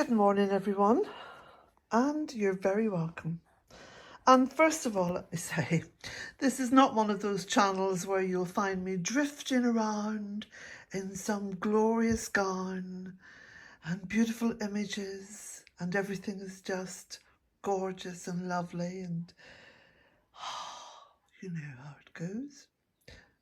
Good morning, everyone, and you're very welcome. And first of all, let me say, this is not one of those channels where you'll find me drifting around in some glorious gown and beautiful images and everything is just gorgeous and lovely and you know how it goes.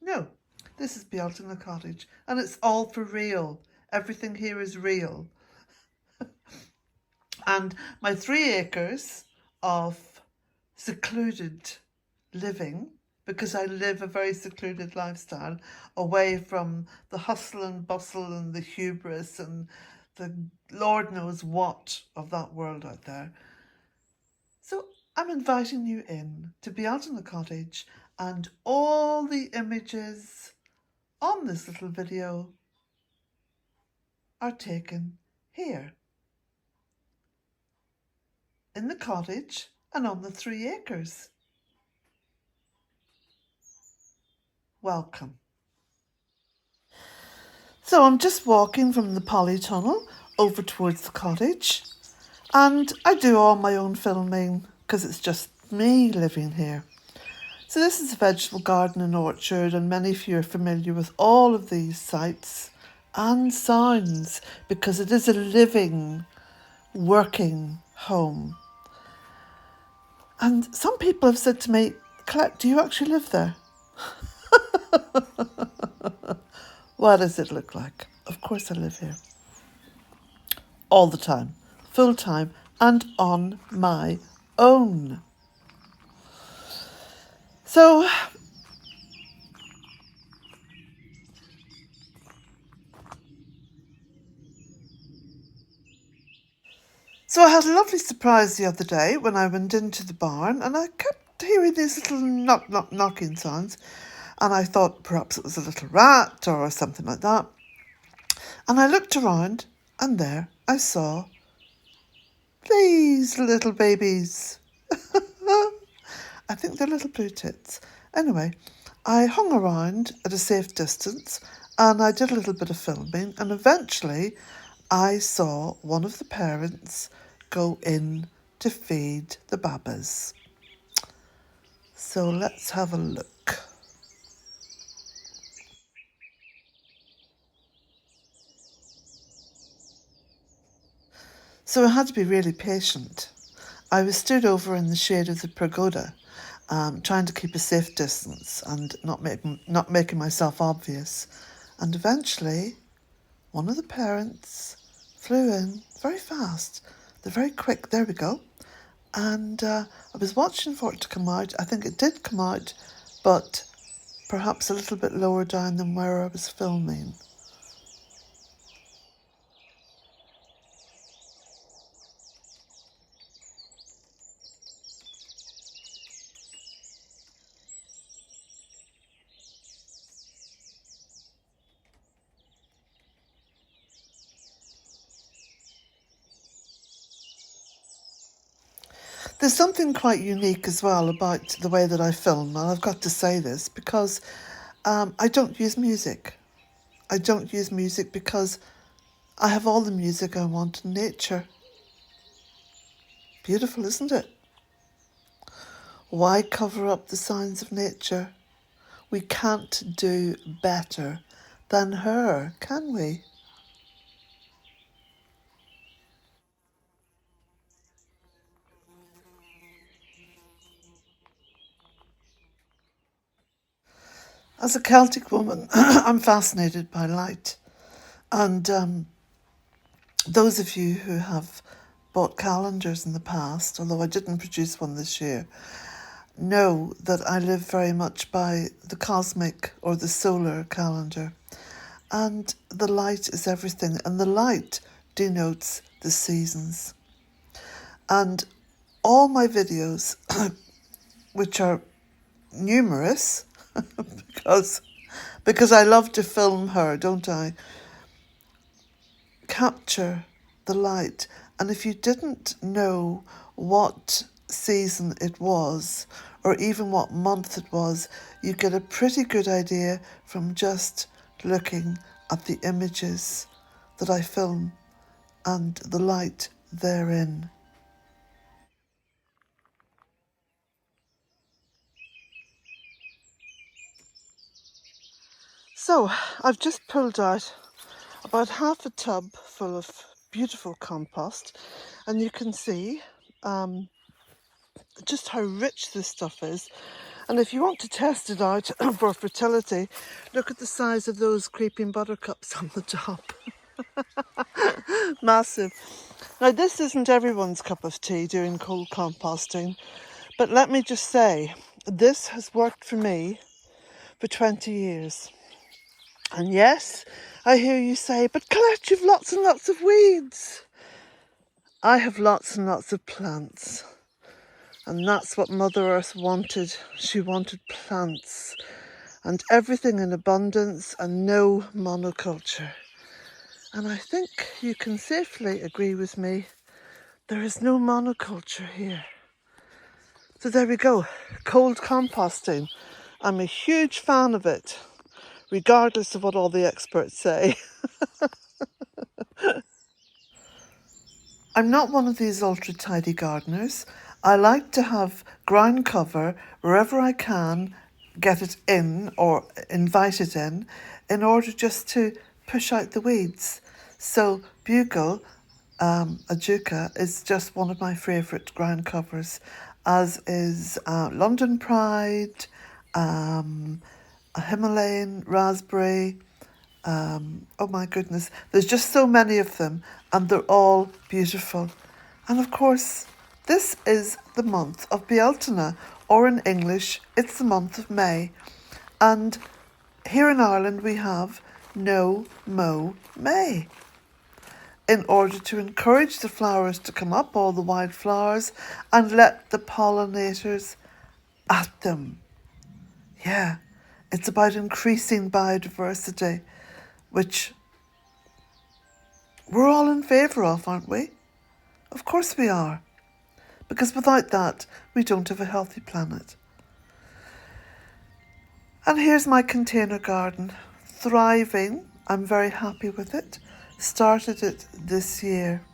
No, this is built in a cottage and it's all for real. Everything here is real. And my 3 acres of secluded living, because I live a very secluded lifestyle, away from the hustle and bustle and the hubris and the Lord knows what of that world out there. So I'm inviting you in to be out in the cottage, and all the images on this little video are taken here in the cottage and on the 3 acres. Welcome. So I'm just walking from the polytunnel over towards the cottage, and I do all my own filming because it's just me living here. So this is a vegetable garden and orchard, and many of you are familiar with all of these sights and sounds because it is a living, working home. And some people have said to me, Colette, do you actually live there? What does it look like? Of course I live here. All the time, full time, and on my own. So I had a lovely surprise the other day when I went into the barn and I kept hearing these little knocking sounds, and I thought perhaps it was a little rat or something like that. And I looked around and there I saw these little babies. I think they're little blue tits. Anyway, I hung around at a safe distance and I did a little bit of filming, and eventually I saw one of the parents go in to feed the babas. So let's have a look. So I had to be really patient. I was stood over in the shade of the pagoda, trying to keep a safe distance and not making myself obvious. And eventually, one of the parents flew in very fast. They're very quick. There we go. And I was watching for it to come out. I think it did come out, but perhaps a little bit lower down than where I was filming. There's something quite unique as well about the way that I film, and I've got to say this because I don't use music. I don't use music because I have all the music I want in nature. Beautiful, isn't it? Why cover up the signs of nature? We can't do better than her, can we? As a Celtic woman, I'm fascinated by light. And those of you who have bought calendars in the past, although I didn't produce one this year, know that I live very much by the cosmic or the solar calendar. And the light is everything, and the light denotes the seasons. And all my videos, which are numerous, because I love to film her, don't I? Capture the light. And if you didn't know what season it was, or even what month it was, you get a pretty good idea from just looking at the images that I film and the light therein. So I've just pulled out about half a tub full of beautiful compost, and you can see just how rich this stuff is. And if you want to test it out for fertility, look at the size of those creeping buttercups on the top. Massive. Now, this isn't everyone's cup of tea doing cold composting, but let me just say, this has worked for me for 20 years. And yes, I hear you say, but Colette, you've lots and lots of weeds. I have lots and lots of plants. And that's what Mother Earth wanted. She wanted plants and everything in abundance and no monoculture. And I think you can safely agree with me, there is no monoculture here. So there we go, cold composting. I'm a huge fan of it, regardless of what all the experts say. I'm not one of these ultra-tidy gardeners. I like to have ground cover wherever I can, get it in or invite it in order just to push out the weeds. So Bugle, a Juca, is just one of my favourite ground covers, as is London Pride, a Himalayan raspberry. Oh my goodness, there's just so many of them and they're all beautiful. And of course, this is the month of Bealtaine, or in English, it's the month of May. And here in Ireland we have No Mow May, in order to encourage the flowers to come up, all the wild flowers, and let the pollinators at them. Yeah, it's about increasing biodiversity, which we're all in favour of, aren't we? Of course we are. Because without that, we don't have a healthy planet. And here's my container garden. Thriving. I'm very happy with it. Started it this year.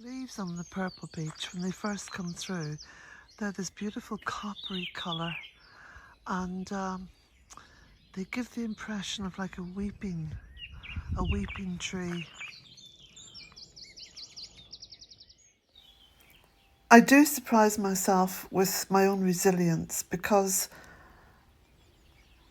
Leaves on the purple beech, when they first come through, they're this beautiful coppery colour, and they give the impression of like a weeping tree. I do surprise myself with my own resilience, because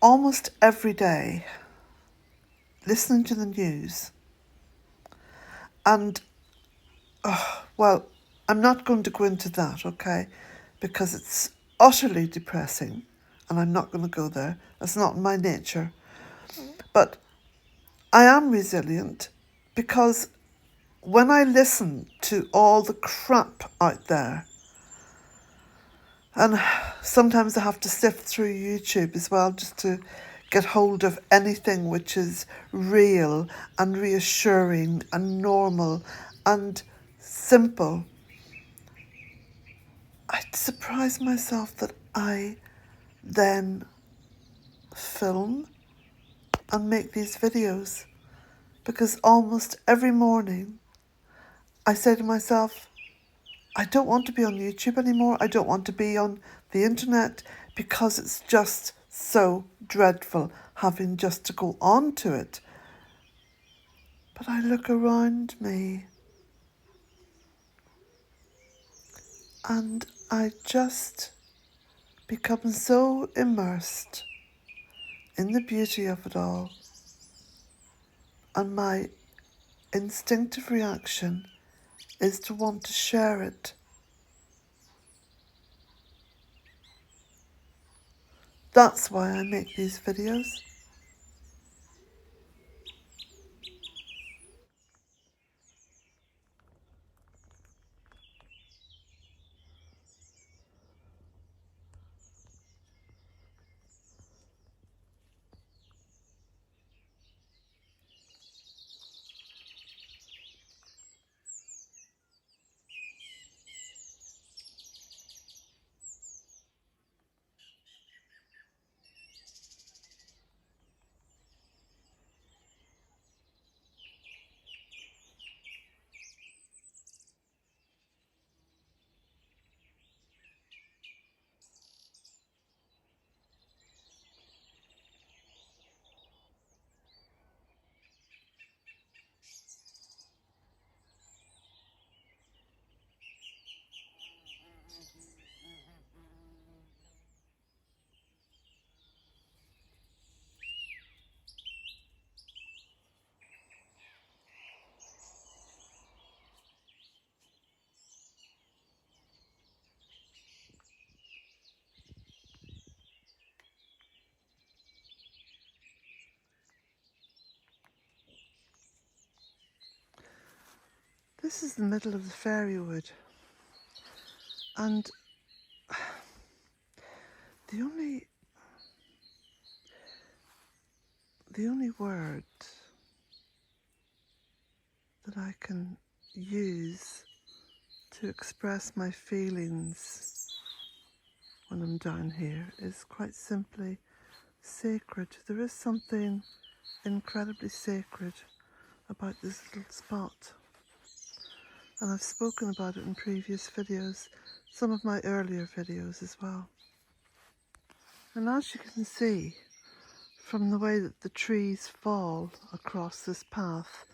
almost every day, listening to the news, and well, I'm not going to go into that, okay, because it's utterly depressing and I'm not going to go there. That's not my nature. But I am resilient because when I listen to all the crap out there, and sometimes I have to sift through YouTube as well just to get hold of anything which is real and reassuring and normal and simple, I'd surprise myself that I then film and make these videos, because almost every morning I say to myself, I don't want to be on YouTube anymore. I don't want to be on the internet because it's just so dreadful having just to go on to it. But I look around me and I just become so immersed in the beauty of it all. And my instinctive reaction is to want to share it. That's why I make these videos. This is the middle of the fairy wood, and the only word that I can use to express my feelings when I'm down here is quite simply sacred. There is something incredibly sacred about this little spot, and I've spoken about it in previous videos, some of my earlier videos as well. And as you can see from the way that the trees fall across this path,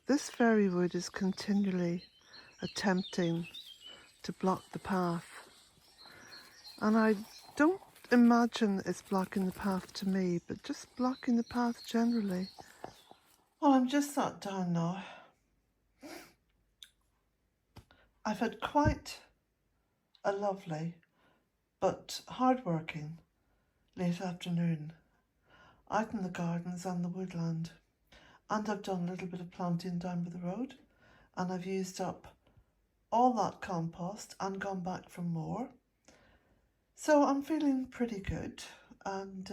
this fairy wood is continually attempting to block the path, and I don't imagine it's blocking the path to me, but just blocking the path generally. Well, I'm just sat down now. I've had quite a lovely but hard-working late afternoon out in the gardens and the woodland, and I've done a little bit of planting down by the road, and I've used up all that compost and gone back for more. So I'm feeling pretty good and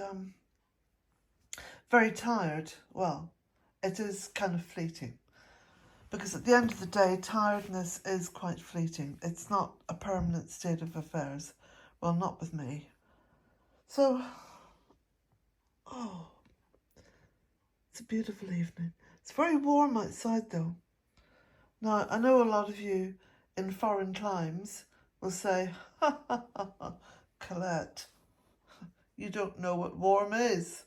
very tired. Well, it is kind of fleeting, because at the end of the day, tiredness is quite fleeting. It's not a permanent state of affairs. Well, not with me. So, oh, it's a beautiful evening. It's very warm outside though. Now, I know a lot of you in foreign climes will say, ha ha ha ha, Colette, you don't know what warm is.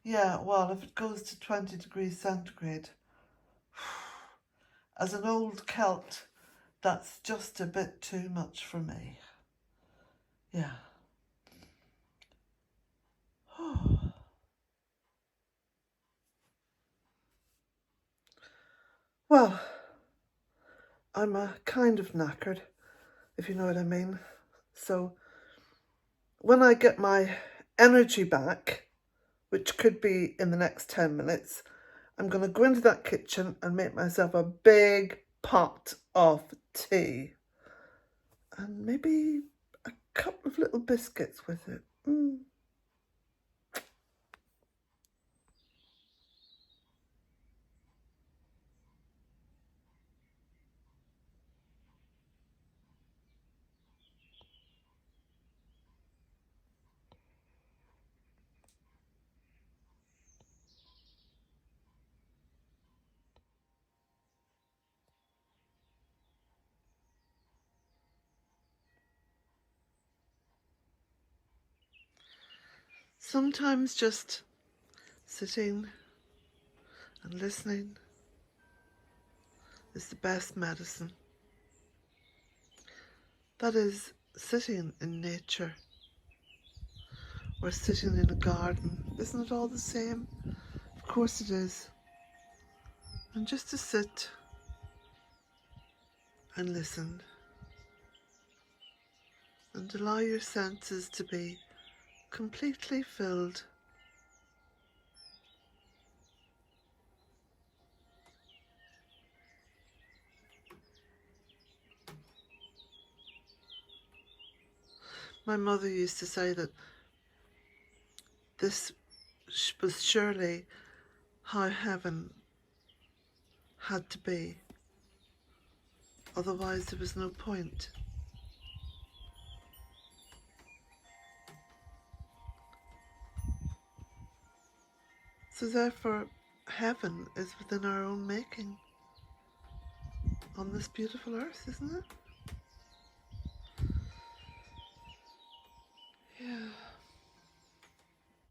Yeah, well, if it goes to 20 degrees centigrade, as an old Celt, that's just a bit too much for me. Yeah. Well, I'm kind of knackered, if you know what I mean. So when I get my energy back, which could be in the next 10 minutes, I'm going to go into that kitchen and make myself a big pot of tea. And maybe a couple of little biscuits with it. Sometimes just sitting and listening is the best medicine. That is, sitting in nature or sitting in a garden. Isn't it all the same? Of course it is. And just to sit and listen and allow your senses to be completely filled. My mother used to say that this was surely how heaven had to be, otherwise there was no point. So therefore, heaven is within our own making on this beautiful earth, isn't it?